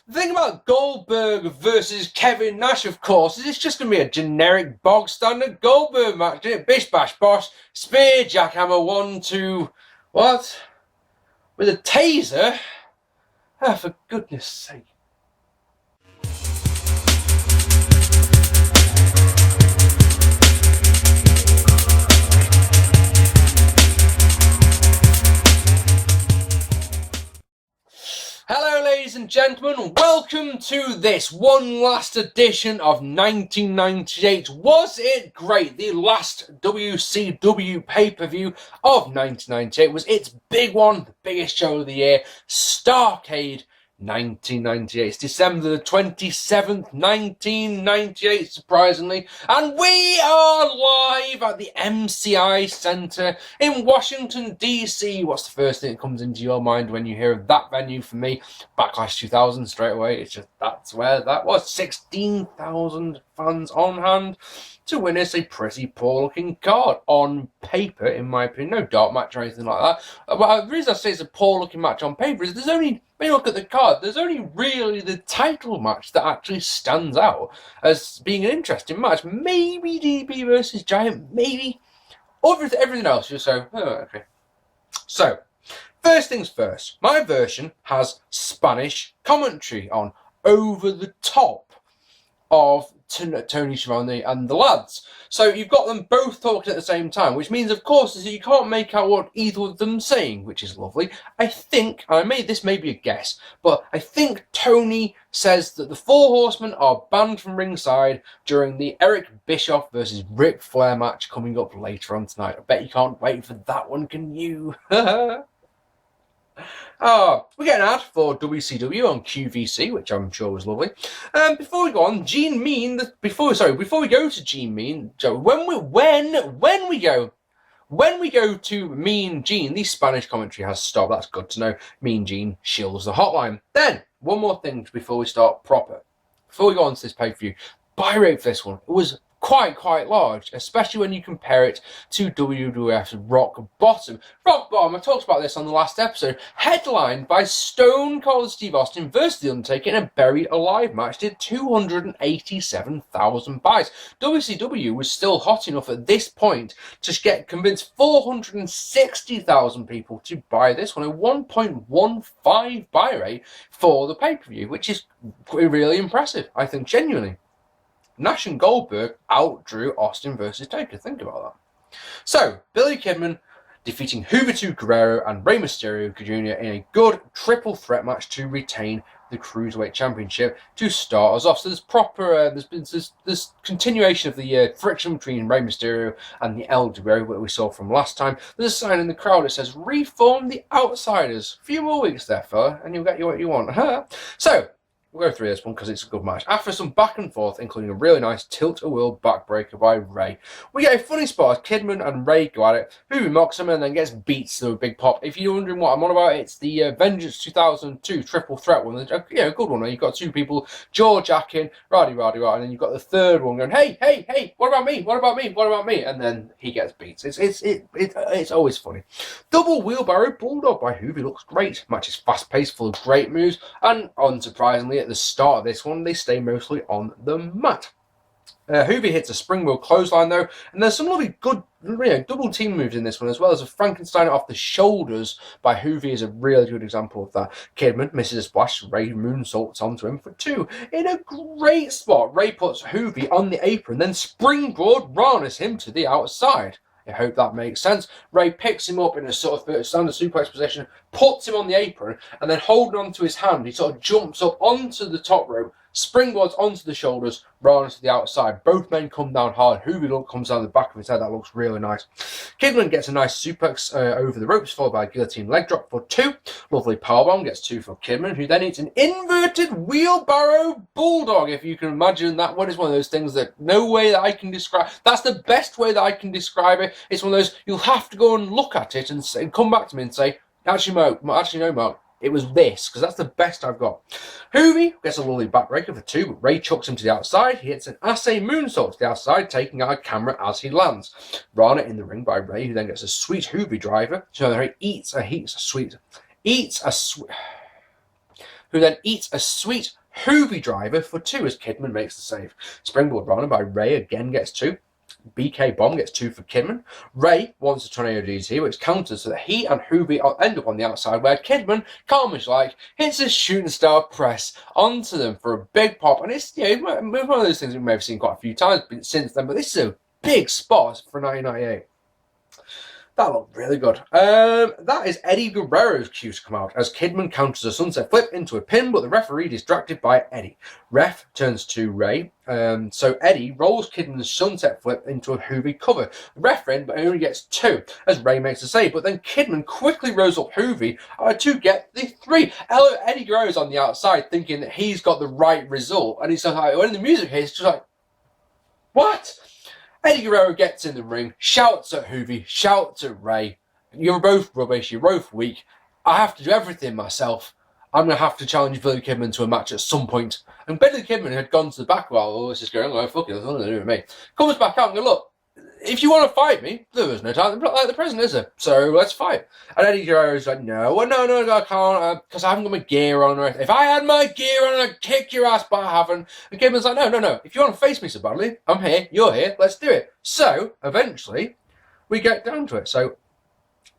The thing about Goldberg versus Kevin Nash, of course, is it's just going to be a generic bog standard Goldberg match, isn't it? Bish bash bosh, spear, jackhammer, 1, 2, what? With a taser? Ah, for goodness sake. Hello ladies and gentlemen, welcome to this one last edition of 1998. Was it great? The last WCW pay-per-view of 1998 was its big one, the biggest show of the year, Starcade 1998. It's December the 27th, 1998, surprisingly, and we are live at the MCI Centre in Washington, DC. What's the first thing that comes into your mind when you hear of that venue? For me, Backlash 2000 straight away. It's just, that's where that was. 16,000 fans on hand to witness a pretty poor looking card on paper, in my opinion. No dark match or anything like that. But the reason I say it's a poor looking match on paper is when you look at the card, there's only really the title match that actually stands out as being an interesting match. Maybe DDP versus Giant, maybe. Everything else, just so, oh, okay. So, first things first, my version has Spanish commentary on, over the top of Tony Schiavone and the lads. So you've got them both talking at the same time, which means, of course, is that you can't make out what either of them saying, which is lovely. I think, this may be a guess, but I think Tony says that the Four Horsemen are banned from ringside during the Eric Bischoff versus Ric Flair match coming up later on tonight. I bet you can't wait for that one, can you? We get an ad for WCW on QVC, which I'm sure was lovely. Before we go on, Gene Mean. Before we go to Gene Mean, Joe, when we go to Mean Gene, the Spanish commentary has stopped. That's good to know. Mean Gene shills the hotline. Then one more thing before we start proper. Before we go on to this pay-per-view, Buyrate for this one, it was quite large, especially when you compare it to WWF's Rock Bottom. Rock Bottom, I talked about this on the last episode, headlined by Stone Cold Steve Austin versus The Undertaker in a Buried Alive match, did 287,000 buys. WCW was still hot enough at this point to convince 460,000 people to buy this one, a 1.15 buy rate for the pay-per-view, which is really impressive, I think, genuinely. Nash and Goldberg outdrew Austin versus Taker. Think about that. So, Billy Kidman defeating Juventud, Guerrero and Rey Mysterio Jr. in a good triple threat match to retain the Cruiserweight Championship to start us off. So there's there's continuation of the friction between Rey Mysterio and the El Guerrero that we saw from last time. There's a sign in the crowd that says, "Reform the Outsiders." A few more weeks there, fella, and you'll get what you want. So, we'll go through this one because it's a good match. After some back and forth, including a really nice tilt-a-whirl backbreaker by Rey, we get a funny spot as Kidman and Rey go at it. Juvi mocks him and then gets beat to a big pop. If you're wondering what I'm on about, it's the Vengeance 2002 triple threat one. A good one. You've got two people, jaw jacking, and then you've got the third one going, hey, what about me? And then he gets beat. It's always funny. Double wheelbarrow bulldog by Juvi looks great. Match is fast-paced, full of great moves, and unsurprisingly, at the start of this one, they stay mostly on the mat. Juvi hits a springboard clothesline though, and there's some lovely good double team moves in this one, as well as a Frankenstein off the shoulders by Juvi is a really good example of that. Kidman misses a splash, Rey moonsaults onto him for 2 in a great spot. Rey puts Juvi on the apron, then springboard harness him to the outside. I hope that makes sense. Rey picks him up in a sort of standard suplex position, puts him on the apron, and then holding onto his hand, he sort of jumps up onto the top rope, springboards onto the shoulders, round to the outside. Both men come down hard. Juvi comes down the back of his head. That looks really nice. Kidman gets a nice suplex over the ropes, followed by a guillotine leg drop for 2. Lovely powerbomb gets 2 for Kidman, who then hits an inverted wheelbarrow bulldog. If you can imagine, that one is one of those things that no way that I can describe. That's the best way that I can describe it. It's one of those, you'll have to go and look at it and come back to me and say, actually no, Marc, it was this, because that's the best I've got. Juvi gets a lovely backbreaker for 2, but Rey chucks him to the outside. He hits an assay moonsault to the outside, taking out a camera as he lands. Rana in the ring by Rey, who then gets a sweet Juvi driver. So Rey eats a sweet who then eats a sweet Hoovy driver for 2 as Kidman makes the save. Springboard Rana by Ray again gets 2. BK Bomb gets 2 for Kidman. Ray wants a Tornado DDT, which counters so that he and Hoovy end up on the outside, where Kidman, calmish-like, hits a shooting star press onto them for a big pop. And it's, one of those things we may have seen quite a few times since then, but this is a big spot for 1998. That looked really good. That is Eddy Guerrero's cue to come out as Kidman counters a sunset flip into a pin, but the referee distracted by Eddy. Ref turns to Ray. So Eddy rolls Kidman's sunset flip into a Hoovy cover. The ref in, but only gets 2 as Ray makes a save. But then Kidman quickly rolls up Hoovy to get the 3. Eddy Guerrero's on the outside thinking that he's got the right result. And he's like, when the music hits, just like, what? Eddy Guerrero gets in the ring, shouts at Hoovy, shouts at Ray. You're both rubbish, you're both weak. I have to do everything myself. I'm going to have to challenge Billy Kidman to a match at some point. And Billy Kidman had gone to the back while all this is going on. Fuck it, there's nothing to do with me. Comes back out and goes, look, if you want to fight me, there was no time like the present, is there? So let's fight. And Eddy Guerrero's like, no, I can't, because I haven't got my gear on. Or if I had my gear on, I'd kick your ass, but I haven't. And Kidman's like, no. If you want to face me so badly, I'm here, you're here, let's do it. So eventually, we get down to it. So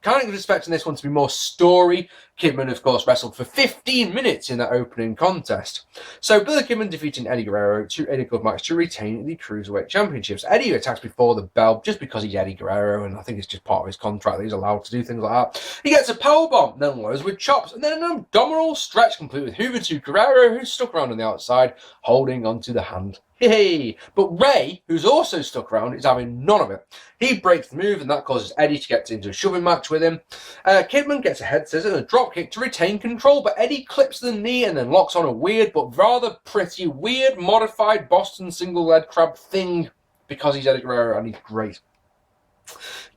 kind of expecting this one to be more story. Kidman, of course, wrestled for 15 minutes in that opening contest. So Billy Kidman defeating Eddy Guerrero in a good match to retain the Cruiserweight Championships. Eddy attacks before the bell just because he's Eddy Guerrero, and I think it's just part of his contract that he's allowed to do things like that. He gets a powerbomb, then loads with chops, and then an abdominal stretch complete with Juventud Guerrero, who's stuck around on the outside, holding onto the hand. Hey! But Ray, who's also stuck around, is having none of it. He breaks the move, and that causes Eddy to get into a shoving match with him. Kidman gets a head scissor and a drop kick to retain control, but Eddy clips the knee and then locks on a weird, but rather pretty weird, modified Boston single leg crab thing because he's Eddy Guerrero and he's great.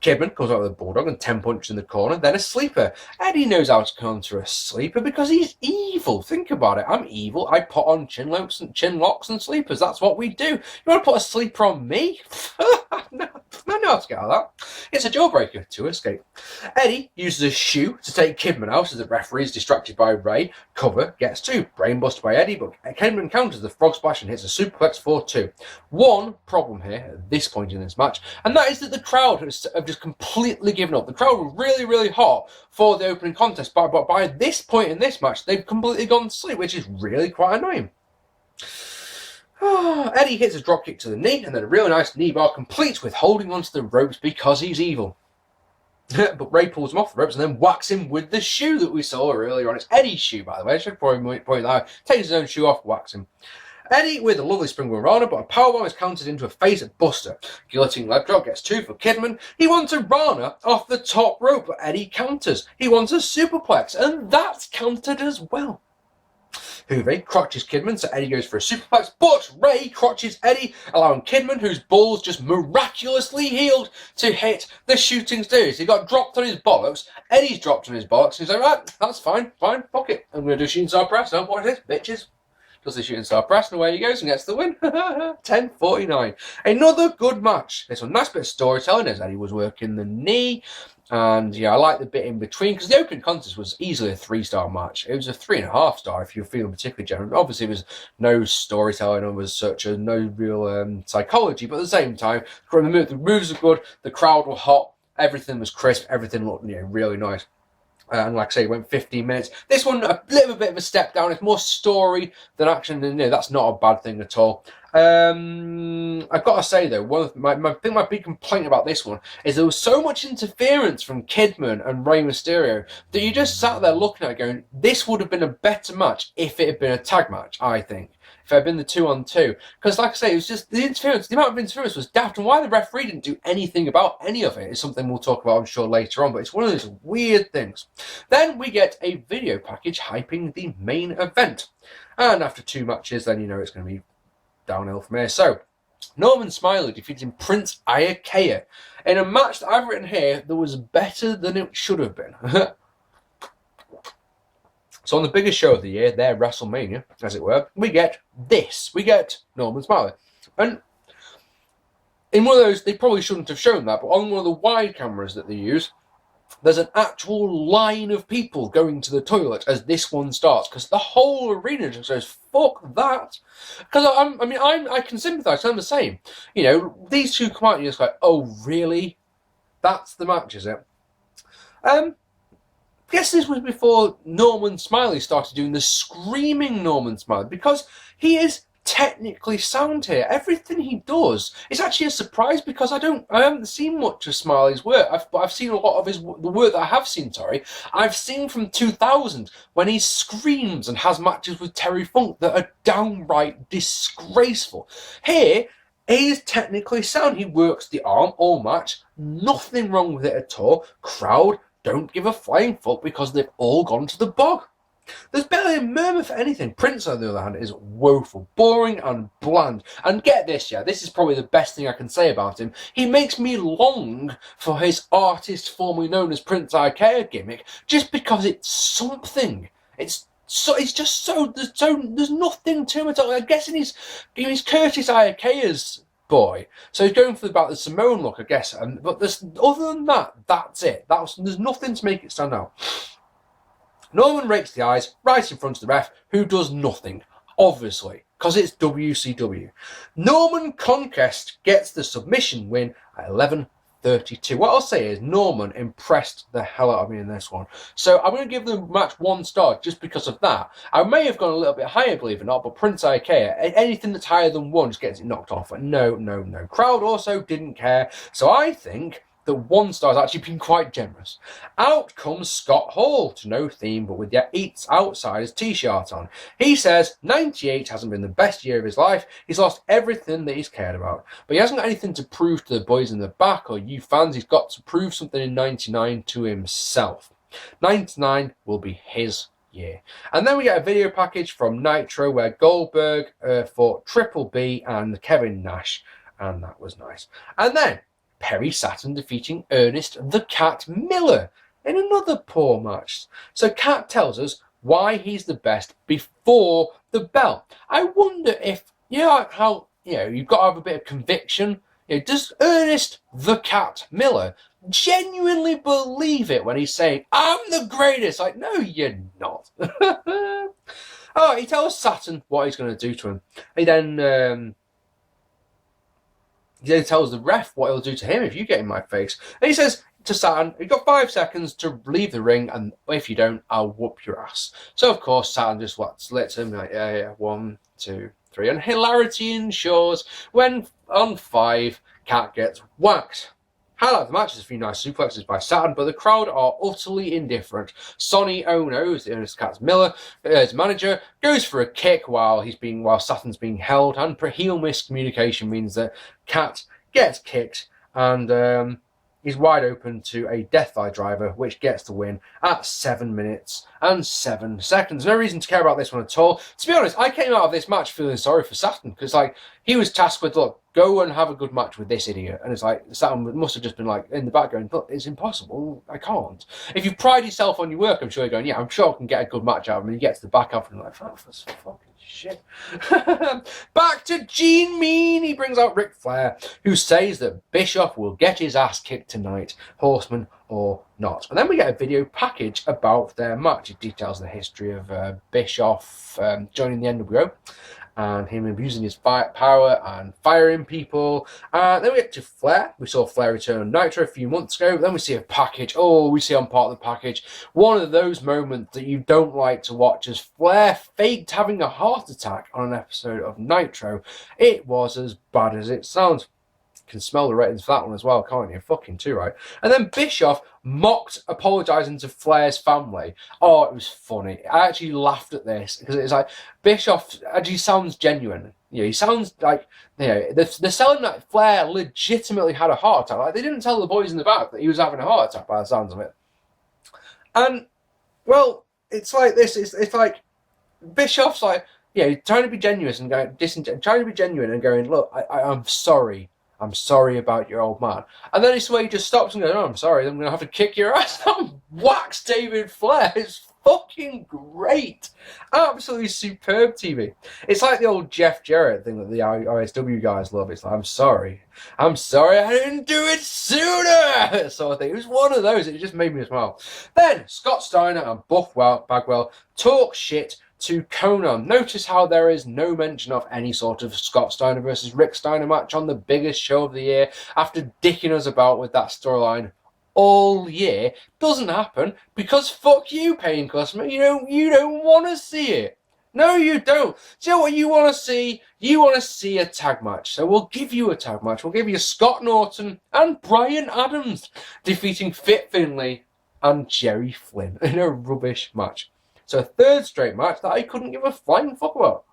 Kidman comes out with a bulldog and 10 punches in the corner, then a sleeper. Eddy knows how to counter a sleeper because he's evil. Think about it. I'm evil. I put on chin locks and sleepers. That's what we do. You want to put a sleeper on me? No, I know how to get out of that. It's a jawbreaker to escape. Eddy uses a shoe to take Kidman out as the referee is distracted by Ray. Cover gets 2. Brainbuster by Eddy, but Kidman counters the frog splash and hits a superplex for 2. One problem here at this point in this match, and that is that the crowd have just completely given up. The crowd were really, really hot for the opening contest, but by this point in this match, they've completely gone to sleep, which is really quite annoying. Eddy hits a dropkick to the knee, and then a really nice knee bar completes with holding onto the ropes because he's evil. But Ray pulls him off the ropes and then whacks him with the shoe that we saw earlier on. It's Eddy's shoe, by the way. I should probably point that out. Takes his own shoe off, whacks him. Eddy with a lovely springboard Rana, but a powerbomb is countered into a face buster. Guillotine leg drop gets 2 for Kidman. He wants a Rana off the top rope, but Eddy counters. He wants a superplex, and that's countered as well. Hoovy crotches Kidman, so Eddy goes for a superplex, but Ray crotches Eddy, allowing Kidman, whose balls just miraculously healed, to hit the shooting stars. He got dropped on his bollocks. Eddy's dropped on his bollocks. He's like, right, that's fine, fuck it. I'm going to do shooting star press. Don't watch this, bitches. Does the shooting star press, and away he goes and gets the win. 10:49. Another good match. This one, nice bit of storytelling as Eddy was working the knee. And yeah, I like the bit in between because the opening contest was easily a 3-star match. It was a 3.5 star if you're feeling particularly generous. Obviously, there was no storytelling or was such a no real psychology, but at the same time, the moves were good, the crowd were hot, everything was crisp, everything looked really nice. And like I say, it went 15 minutes. This one, a little bit of a step down. It's more story than action. And that's not a bad thing at all. I've got to say, though, one of my big complaint about this one is there was so much interference from Kidman and Rey Mysterio that you just sat there looking at it going, this would have been a better match if it had been a tag match, I think. If it had been the 2-on-2. Because, like I say, it was just the amount of interference was daft, and why the referee didn't do anything about any of it is something we'll talk about, I'm sure, later on, but it's one of those weird things. Then we get a video package hyping the main event. And after 2 matches, then you know it's going to be downhill from here. So, Norman Smiley defeating Prince Iaukea in a match that I've written here that was better than it should have been. So on the biggest show of the year, their WrestleMania, as it were, we get this. We get Norman Smiley. And in one of those, they probably shouldn't have shown that, but on one of the wide cameras that they use, there's an actual line of people going to the toilet as this one starts, because the whole arena just goes, fuck that. Because I can sympathise, I'm the same. You know, these two come out and you're just like, oh really? That's the match, is it? I guess this was before Norman Smiley started doing the screaming Norman Smiley, because he is technically sound here. Everything he does is actually a surprise, because I haven't seen much of Smiley's work. I've seen a lot of the work that I have seen, I've seen from 2000 when he screams and has matches with Terry Funk that are downright disgraceful. Here, he is technically sound. He works the arm all match. Nothing wrong with it at all. Crowd don't give a flying fuck because they've all gone to the bog. There's barely a murmur for anything. Prince, on the other hand, is woeful, boring and bland. And get this, yeah, this is probably the best thing I can say about him. He makes me long for his artist formerly known as Prince Iaukea gimmick, just because it's something. It's just so there's nothing to him at all. I'm guessing he's Curtis Iaukea's boy, so he's going for about the Samoan look, I guess. But other than that, that's it. There's nothing to make it stand out. Norman rakes the eyes right in front of the ref, who does nothing, obviously, because it's WCW. Norman Conquest gets the submission win at 11:32. What I'll say is Norman impressed the hell out of me in this one. So I'm going to give the match 1 star just because of that. I may have gone a little bit higher, believe it or not, but Prince Iaukea, anything that's higher than 1 just gets it knocked off. No. Crowd also didn't care. So I think that 1 star has actually been quite generous. Out comes Scott Hall, to no theme, but with the Eats Outsiders t-shirt on. He says 98 hasn't been the best year of his life. He's lost everything that he's cared about. But he hasn't got anything to prove to the boys in the back or you fans. He's got to prove something in 99 to himself. 99 will be his year. And then we get a video package from Nitro where Goldberg fought Triple B and Kevin Nash. And that was nice. And then Perry Saturn defeating Ernest the Cat Miller in another poor match. So Cat tells us why he's the best before the bell. I wonder if, how you've got to have a bit of conviction. Does Ernest the Cat Miller genuinely believe it when he's saying, I'm the greatest? Like, no, you're not. Oh, he tells Saturn what he's going to do to him. He then tells the ref what he'll do to him if you get in my face. And he says to Saturn, you've got 5 seconds to leave the ring, and if you don't, I'll whoop your ass. So, of course, Saturn just lets him, like, yeah, 1, 2, 3. And hilarity ensures when on 5, Cat gets whacked. Highlight of the match is a few nice suplexes by Saturn, but the crowd are utterly indifferent. Sonny Ono, who's Ernest Cat Miller, his manager, goes for a kick while Saturn's being held, and heel miscommunication means that Cat gets kicked and he's wide open to a Deathfly driver, which gets the win at 7 minutes and 7 seconds. No reason to care about this one at all. To be honest, I came out of this match feeling sorry for Saturn, because he was tasked with, look, go and have a good match with this idiot. And it's like, Saturn must have just been like in the back going, look, it's impossible. I can't. If you pride yourself on your work, I'm sure you're going, yeah, I'm sure I can get a good match out of him. And you get to the back after and you're like, oh, that's fucking shit. Back to Gene Mean. He brings out Ric Flair, who says that Bischoff will get his ass kicked tonight, Horseman or not. And then we get a video package about their match. It details the history of Bischoff joining the NWO and him abusing his power and firing people. Then we get to Flair. We saw Flair return on Nitro a few months ago. Then we see a package. Oh, we see on part of the package one of those moments that you don't like to watch, as Flair faked having a heart attack on an episode of Nitro. It was as bad as it sounds. Can smell the ratings for that one as well, can't you? Fucking too right. And then Bischoff mocked apologising to Flair's family. Oh, it was funny. I actually laughed at this because it's like Bischoff actually sounds genuine. He sounds like they're selling that Flair legitimately had a heart attack. Like, they didn't tell the boys in the back that he was having a heart attack by the sounds of it. And well, it's like this. It's like Bischoff's like trying to be genuine and going, look, I'm sorry. I'm sorry about your old man. And then it's where he just stops and goes, oh, I'm sorry, I'm going to have to kick your ass. And whacks David Flair. It's fucking great. Absolutely superb TV. It's like the old Jeff Jarrett thing that the OSW guys love. It's like, I'm sorry I didn't do it sooner, sort of thing. It was one of those. It just made me smile. Then Scott Steiner and Buff Bagwell talk shit to Conan. Notice how there is no mention of any sort of Scott Steiner versus Rick Steiner match on the biggest show of the year after dicking us about with that storyline all year. Doesn't happen because fuck you, paying customer. You don't want to see it. No, you don't. Do you know what you want to see? You want to see a tag match. So we'll give you a tag match. We'll give you Scott Norton and Brian Adams defeating Fit Finley and Jerry Flynn in a rubbish match. So a third straight match that I couldn't give a flying fuck about.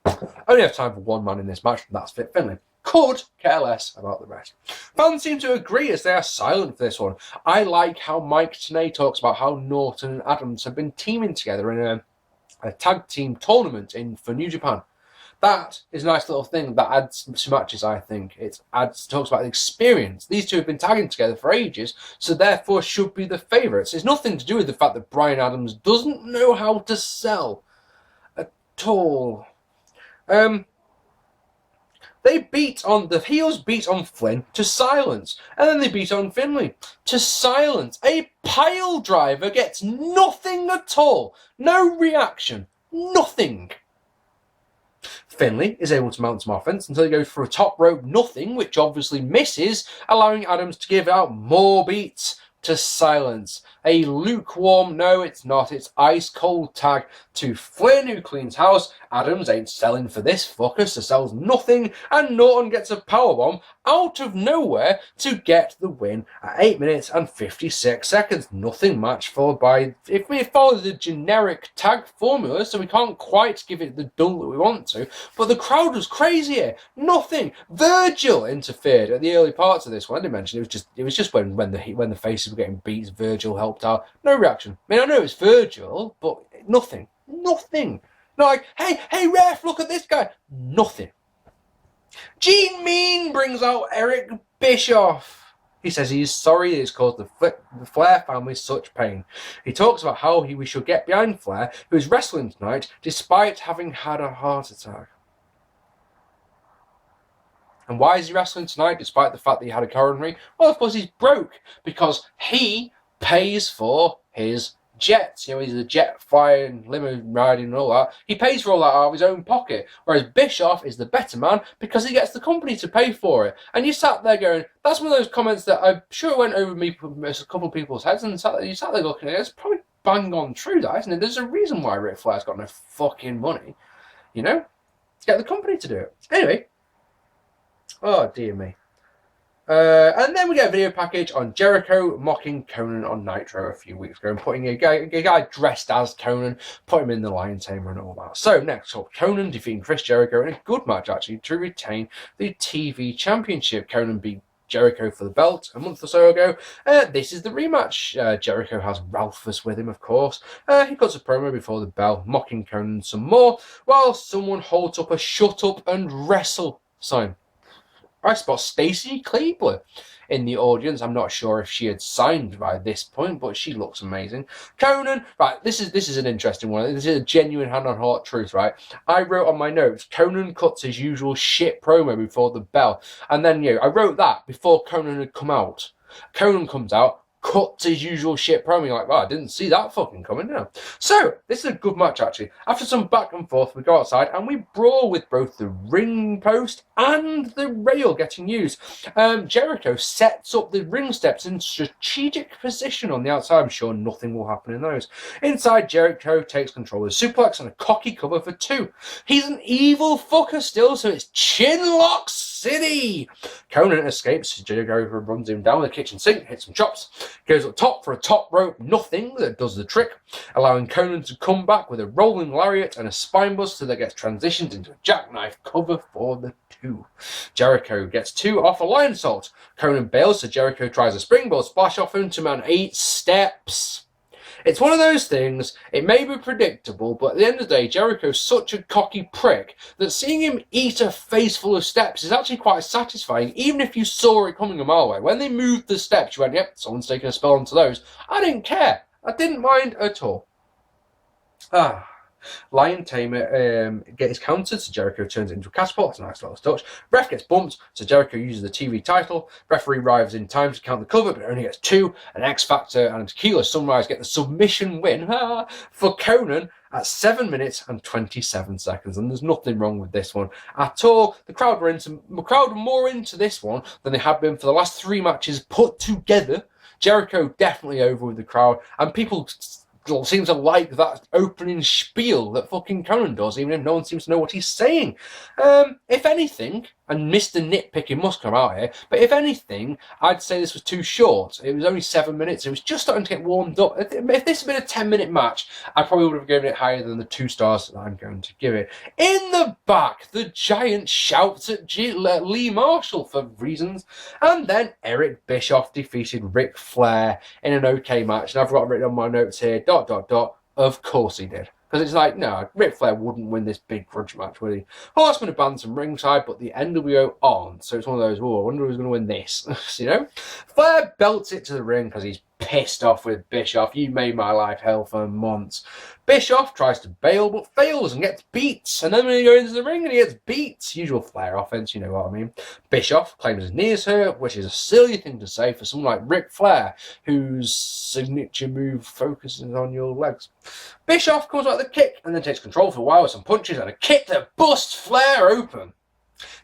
I only have time for one man in this match, and that's Fit Finley. Could care less about the rest. Fans seem to agree as they are silent for this one. I like how Mike Tenay talks about how Norton and Adams have been teaming together in a tag team tournament for New Japan. That is a nice little thing that adds to matches, I think. It talks about the experience. These two have been tagging together for ages, so therefore should be the favourites. It's nothing to do with the fact that Brian Adams doesn't know how to sell at all. The heels beat on Flynn to silence, and then they beat on Finley to silence. A pile driver gets nothing at all. No reaction. Nothing. Finley is able to mount some offense until he goes for a top rope nothing, which obviously misses, allowing Adams to give out more beats to silence. A lukewarm, no it's not, it's ice cold tag to Flynn, who cleans house. Adams ain't selling for this fucker, so sells nothing, and Norton gets a powerbomb out of nowhere to get the win at 8 minutes and 56 seconds. Nothing match followed by, if we follow the generic tag formula, so we can't quite give it the dull that we want to, but the crowd was crazy here. Nothing. Virgil interfered at the early parts of this one. I didn't mention it was just when the faces were getting beat, Virgil helped out. No reaction. I mean, I know it's Virgil, but nothing. Nothing. Not like, hey ref, look at this guy. Nothing. Gene Mean brings out Eric Bischoff. He says he is sorry he's caused the Flair family such pain. He talks about how we should get behind Flair, who is wrestling tonight despite having had a heart attack. And why is he wrestling tonight despite the fact that he had a coronary? Well, of course he's broke because he pays for his jets. He's a jet flying, limo riding and all that. He pays for all that out of his own pocket. Whereas Bischoff is the better man because he gets the company to pay for it. And you sat there going, that's one of those comments that I'm sure went over a couple of people's heads, and you sat there looking at it, it's probably bang on true, that, isn't it? There's a reason why Ric Flair's got no fucking money, to get the company to do it. Anyway, oh dear me. And then we get a video package on Jericho mocking Conan on Nitro a few weeks ago and putting a guy dressed as Conan, put him in the lion tamer and all that. So next up, Conan defeating Chris Jericho in a good match actually to retain the TV Championship. Conan beat Jericho for the belt a month or so ago. This is the rematch. Jericho has Ralphus with him, of course. He cuts a promo before the bell, mocking Conan some more, while someone holds up a "Shut Up and Wrestle" sign. I spot Stacy Kleebler in the audience. I'm not sure if she had signed by this point, but she looks amazing. Conan, right, this is an interesting one. This is a genuine hand-on-heart truth, right? I wrote on my notes, Conan cuts his usual shit promo before the bell. And then, I wrote that before Conan had come out. Conan comes out, cuts his usual shit promo. You're like, I didn't see that fucking coming now. So, this is a good match, actually. After some back and forth, we go outside and we brawl with both the ring post and the rail getting used. Jericho sets up the ring steps in strategic position on the outside. I'm sure nothing will happen in those. Inside, Jericho takes control of the suplex and a cocky cover for 2. He's an evil fucker still, so it's Chinlock City. Conan escapes. Jericho runs him down the kitchen sink, hits some chops, goes up top for a top rope nothing that does the trick, allowing Conan to come back with a rolling lariat and a spinebuster that gets transitioned into a jackknife cover for the 2. Jericho gets 2 off a lion salt. Conan bails, so Jericho tries a springboard splash off him to man 8 steps. It's one of those things, it may be predictable, but at the end of the day, Jericho's such a cocky prick that seeing him eat a face full of steps is actually quite satisfying, even if you saw it coming a mile away. When they moved the steps, you went, yep, someone's taking a spell onto those. I didn't care. I didn't mind at all. Lion Tamer gets countered, so Jericho turns it into a catapult. It's a nice little touch. Ref gets bumped, so Jericho uses the TV title. Referee arrives in time to count the cover, but only gets 2. An X Factor and a Tequila Sunrise get the submission win for Conan at 7 minutes and 27 seconds. And there's nothing wrong with this one at all. The crowd were more into this one than they had been for the last 3 matches put together. Jericho definitely over with the crowd, and people seems to like that opening spiel that fucking Conan does, even if no one seems to know what he's saying. If anything, and Mr. Nitpicking must come out here, but if anything, I'd say this was too short. It was only 7 minutes. It was just starting to get warmed up. If this had been a 10-minute match, I probably would have given it higher than the 2 stars that I'm going to give it. In the back, the Giant shouts at Lee Marshall for reasons, and then Eric Bischoff defeated Ric Flair in an okay match. And I've got written on my notes here, ... Of course he did. Because it's like, no, Ric Flair wouldn't win this big grudge match, would he? Horseman had banned some ringside, but the NWO on. So it's one of those, oh, I wonder who's going to win this. You know? Flair belts it to the ring because he's pissed off with Bischoff. You made my life hell for months. Bischoff tries to bail, but fails and gets beat. And then when he goes into the ring and he gets beat. Usual Flair offense, you know what I mean. Bischoff claims his knee is hurt, which is a silly thing to say for someone like Ric Flair, whose signature move focuses on your legs. Bischoff comes out with a kick and then takes control for a while with some punches and a kick that busts Flair open.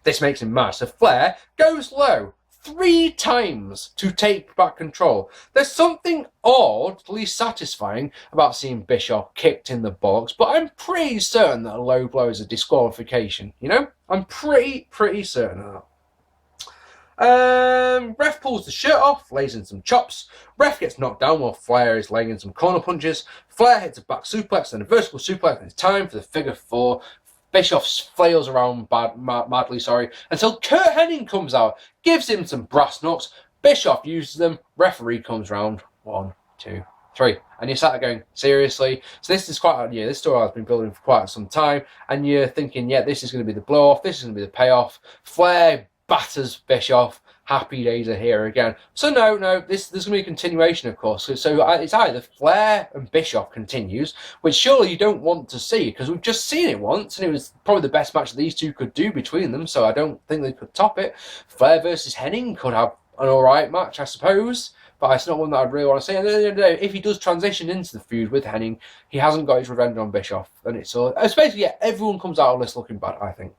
This makes him mad, so Flair goes low 3 times to take back control. There's something oddly satisfying about seeing Bischoff kicked in the bollocks, but I'm pretty certain that a low blow is a disqualification, you know? I'm pretty certain of that. Ref pulls the shirt off, lays in some chops. Ref gets knocked down while Flair is laying in some corner punches. Flair hits a back suplex and a vertical suplex, and it's time for the figure 4. Bischoff flails around madly, until Curt Hennig comes out, gives him some brass knucks. Bischoff uses them. Referee comes round. 1, 2, 3. And you're sat there going, seriously? So this is this story has been building for quite some time, and you're thinking, yeah, this is going to be the blow off. This is going to be the payoff. Flair batters Bischoff. Happy days are here again. So no, there's going to be a continuation, of course. So it's either Flair and Bischoff continues, which surely you don't want to see, because we've just seen it once, and it was probably the best match that these two could do between them, so I don't think they could top it. Flair versus Hennig could have an alright match, I suppose, but it's not one that I'd really want to see. And at the end of the day, if he does transition into the feud with Hennig, he hasn't got his revenge on Bischoff. And it's all, especially, yeah, everyone comes out of this looking bad, I think.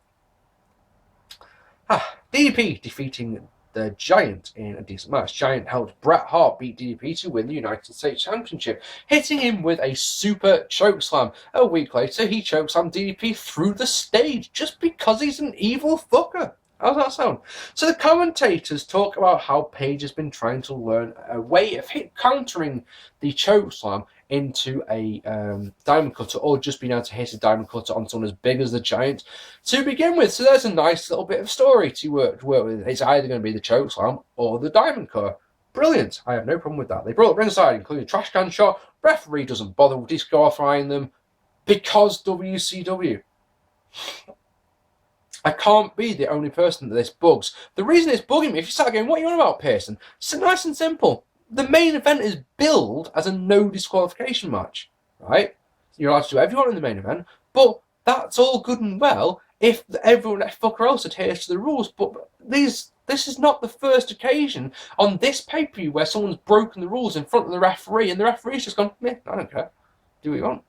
DDP defeating the Giant in a decent match. Giant helped Bret Hart beat DDP to win the United States Championship, hitting him with a super chokeslam. A week later, he chokeslammed DDP through the stage just because he's an evil fucker. How's that sound? So the commentators talk about how Page has been trying to learn a way of countering the chokeslam into a diamond cutter, or just being able to hit a diamond cutter on someone as big as the Giant to begin with. So there's a nice little bit of story to work with. It's either going to be the chokeslam or the diamond cutter. Brilliant. I have no problem with that. They brought up ringside, including a trash can shot. Referee doesn't bother disqualifying them because WCW. I can't be the only person that this bugs. The reason it's bugging me, if you start going, what are you on about, Pearson? It's nice and simple. The main event is billed as a no disqualification match, right? You're allowed to do everyone in the main event, but that's all good and well if everyone fucker else adheres to the rules. But this is not the first occasion on this pay-per-view where someone's broken the rules in front of the referee, and the referee's just gone, meh, I don't care. Do what you want.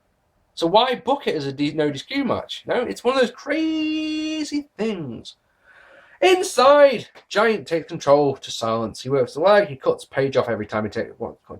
So why book it as a no DQ match? No, it's one of those crazy things. Inside, Giant takes control to silence. He works the leg, he cuts Page off every time he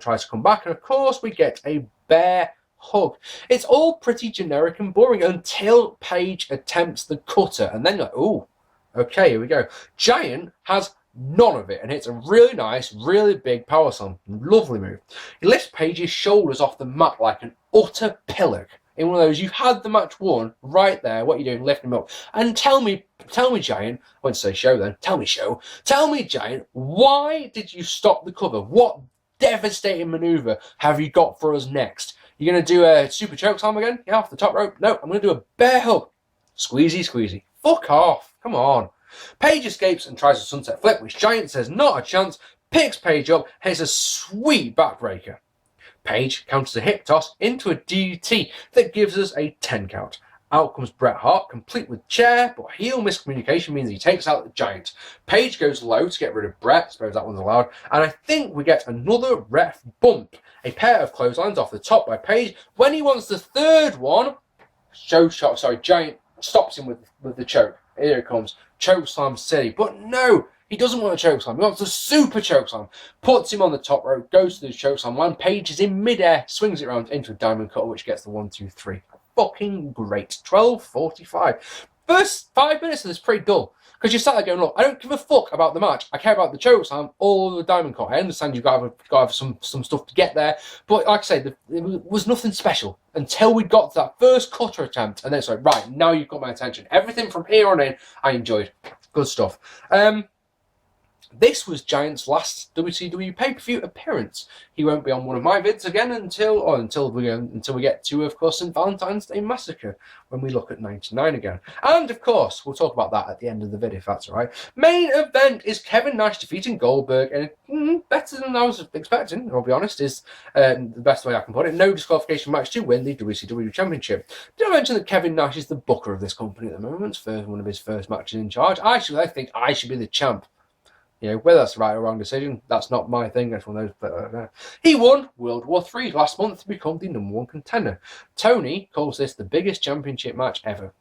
tries to come back, and of course we get a bear hug. It's all pretty generic and boring until Page attempts the cutter, and then you're like, oh, okay, here we go. Giant has none of it, and it's a really nice, really big power slam. Lovely move. He lifts Page's shoulders off the mat like an utter pillock. In one of those, you've had the match won right there. What are you doing? Lifting him up. And tell me, Giant. I wouldn't say show then. Tell me, Giant. Why did you stop the cover? What devastating maneuver have you got for us next? You're going to do a super chokeslam again? Yeah, off the top rope? No, I'm going to do a bear hug. Squeezy. Fuck off. Come on. Page escapes and tries a sunset flip, which Giant says not a chance. Picks Page up, hits a sweet backbreaker. Page counters a hip toss into a DDT that gives us a 10 count. Out comes Bret Hart, complete with chair, but heel miscommunication means he takes out the Giant. Page goes low to get rid of Bret, I suppose that one's allowed, and I think we get another ref bump. A pair of clotheslines off the top by Page. When he wants the third one, Giant stops him with the choke. Here it comes. Chokeslam City. But no, he doesn't want a chokeslam. He wants a super chokeslam. Puts him on the top rope, goes to the chokeslam. When Page is in midair, swings it around into a diamond cutter, which gets the 1, 2, 3. Fucking great. 12:45. First 5 minutes of this pretty dull. Because you sat there going, look, I don't give a fuck about the match. I care about the chokeslam or the diamond cut. I understand you've got to have some stuff to get there. But like I say, it was nothing special until we got to that first cutter attempt. And then it's like, right, now you've got my attention. Everything from here on in, I enjoyed. Good stuff. This was Giant's last WCW pay-per-view appearance. He won't be on one of my vids again until we get to, of course, St. Valentine's Day Massacre, when we look at 99 again. And, of course, we'll talk about that at the end of the vid, if that's all right. Main event is Kevin Nash defeating Goldberg, and better than I was expecting, I'll be honest, is the best way I can put it. No disqualification match to win the WCW Championship. Did I mention that Kevin Nash is the booker of this company at the moment? One of his first matches in charge. I think I should be the champ. You know, whether that's the right or wrong decision, that's not my thing. That's one of those. But he won World War III last month to become the #1 contender. Tony calls this the biggest championship match ever.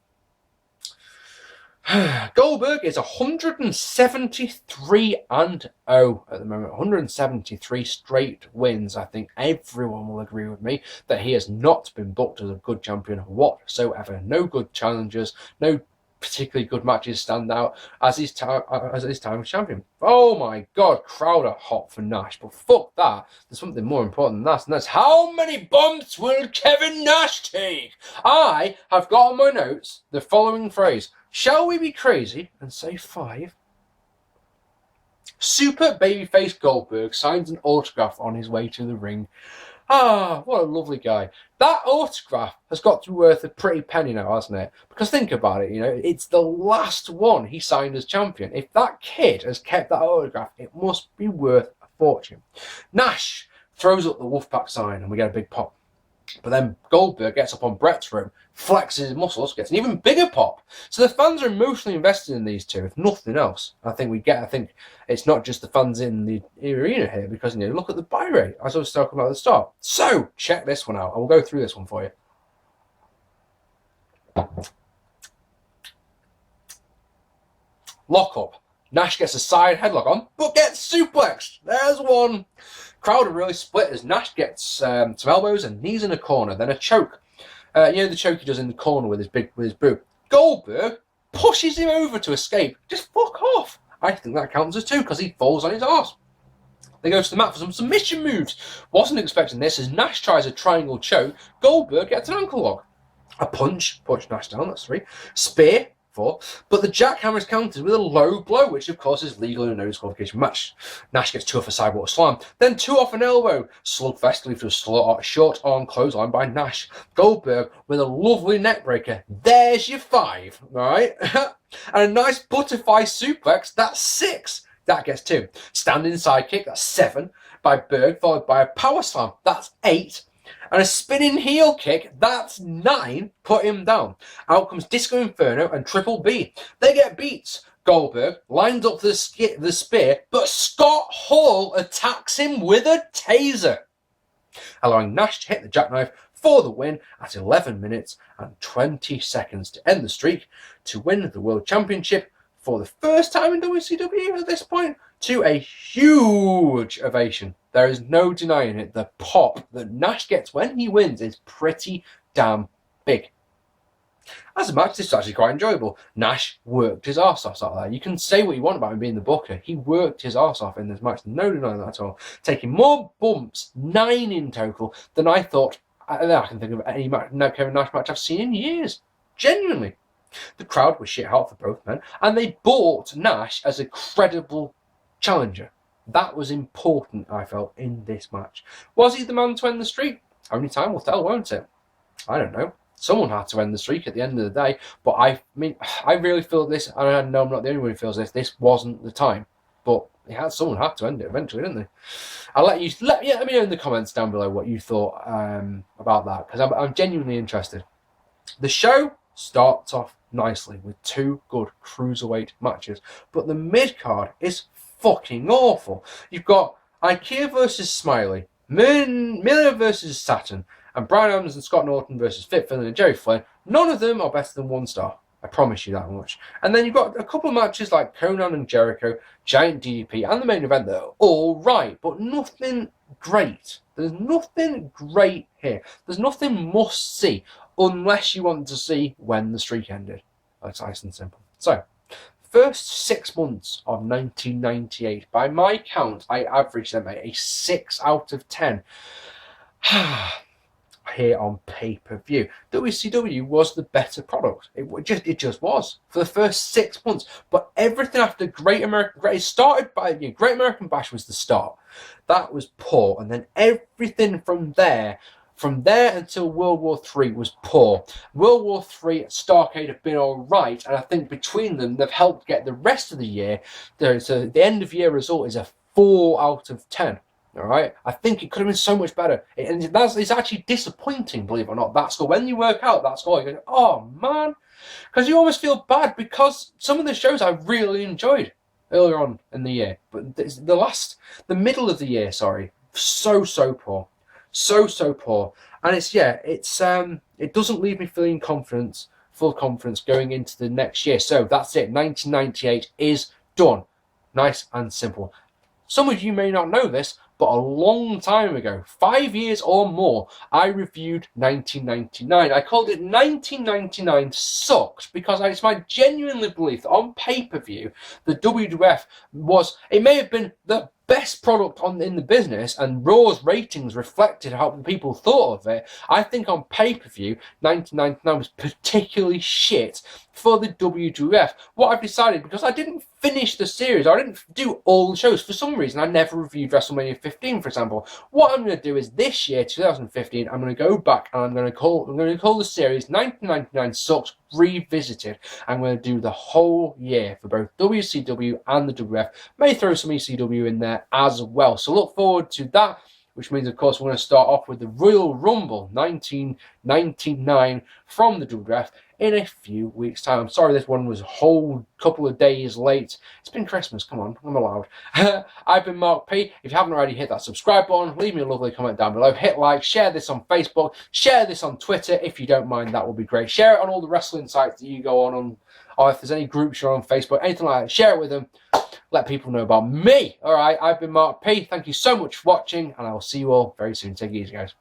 Goldberg is 173-0 at the moment. 173 straight wins. I think everyone will agree with me that he has not been booked as a good champion whatsoever. No good challengers. No particularly good matches stand out as his time as champion. Oh my god, crowd are hot for Nash, but fuck that. There's something more important than that, and that's how many bumps will Kevin Nash take? I have got on my notes the following phrase: shall we be crazy and say 5? Super babyface Goldberg signs an autograph on his way to the ring. Ah, what a lovely guy. That autograph has got to be worth a pretty penny now, hasn't it? Because think about it, you know, it's the last one he signed as champion. If that kid has kept that autograph, it must be worth a fortune. Nash throws up the Wolfpack sign and we get a big pop. But then Goldberg gets up on Bret's room, flexes his muscles, gets an even bigger pop. So the fans are emotionally invested in these two, if nothing else. I think it's not just the fans in the arena here, because, you know, look at the Buyrate, as I was talking about at the start. So check this one out. I will go through this one for you. Lock up. Nash gets a side headlock on, but gets suplexed. There's one. Crowd are really split as Nash gets some elbows and knees in a corner, then a choke. You know the choke he does in the corner with his boot. Goldberg pushes him over to escape. Just fuck off. I think that counts as 2 because he falls on his arse. They go to the mat for some submission moves. Wasn't expecting this as Nash tries a triangle choke. Goldberg gets an ankle lock. A punch Nash down, that's 3. Spear, 4. But the jackhammer is countered with a low blow, which of course is legal in a no disqualification match. Nash gets 2 off a sidewalk slam, then 2 off an elbow. Slugfest leads to a short arm clothesline by Nash. Goldberg with a lovely neck breaker. There's your 5, alright? And a nice butterfly suplex, that's 6. That gets 2. Standing sidekick, that's 7 by Berg, followed by a power slam, that's 8. And a spinning heel kick, that's 9, put him down. Out comes Disco Inferno and Triple B. They get beats. Goldberg lines up the spear, but Scott Hall attacks him with a taser, allowing Nash to hit the jackknife for the win at 11 minutes and 20 seconds to end the streak, to win the World Championship for the first time in WCW at this point, to a huge ovation. There is no denying it. The pop that Nash gets when he wins is pretty damn big. As a match, this is actually quite enjoyable. Nash worked his arse off out there. You can say what you want about him being the booker. He worked his arse off in this match. No denying that at all. Taking more bumps, 9 in total, than I thought I can think of any Kevin Nash match I've seen in years. Genuinely. The crowd was shit hot for both men, and they bought Nash as a credible challenger. That was important, I felt, in this match. Was he the man to end the streak? Only time will tell, won't it? I don't know. Someone had to end the streak at the end of the day, but I really feel this, and I know I'm not the only one who feels this, this wasn't the time. But Someone had to end it eventually, didn't they? I'll let me know in the comments down below what you thought about that, because I'm genuinely interested. The show starts off nicely with 2 good cruiserweight matches, but the mid card is fucking awful. You've got Iaukea versus Smiley, Miller versus Saturn, and Brian Adams and Scott Norton versus Finley and Jerry Flynn. None of them are better than 1 star. I promise you that much. And then you've got a couple of matches like Conan and Jericho, Giant DDP, and the main event that are all right, but nothing great. There's nothing great here. There's nothing must see, unless you want to see when the streak ended. That's nice and simple. So, first 6 months of 1998, by my count, I averaged them a 6 out of 10. Here on pay-per-view. WCW was the better product. It just was for the first 6 months. But everything after Great American Bash was the start. That was poor, and then everything from there until World War III was poor. World War III, Starcade have been all right, and I think between them they've helped get the rest of the year. So the end of year result is a 4 out of 10. All right, I think it could have been so much better, and it's actually disappointing, believe it or not. That score, when you work out that score, you go, oh man, because you always feel bad, because some of the shows I really enjoyed earlier on in the year, but the middle of the year, sorry, so poor, so poor, and it doesn't leave me feeling full confidence going into the next year. So that's it. 1998 is done, nice and simple. Some of you may not know this, but a long time ago, 5 years or more, I reviewed 1999. I called it 1999 Sucks, because it's my genuine belief that on pay-per-view, the WWF it may have been the best product in the business, and Raw's ratings reflected how people thought of it. I think on pay-per-view, 1999 was particularly shit for the WWF. What I've decided, because I didn't finish the series, I didn't do all the shows, for some reason I never reviewed WrestleMania 15, for example. What I'm going to do is this year, 2015, I'm going to go back and I'm going to call the series 1999 Sucks Revisited. I'm going to do the whole year for both WCW and the WWF. May throw some ECW in there as well. So look forward to that, which means, of course, we're going to start off with the Royal Rumble 1999 from the WWF in a few weeks' time. I'm sorry this one was a whole couple of days late. It's been Christmas, come on, I'm allowed. I've been Mark P. If you haven't already, hit that subscribe button, leave me a lovely comment down below, hit like, share this on Facebook, share this on Twitter if you don't mind, that would be great. Share it on all the wrestling sites that you go on, or if there's any groups you're on Facebook, anything like that, share it with them. Let people know about me. Alright, I've been Mark P. Thank you so much for watching, and I will see you all very soon. Take it easy, guys.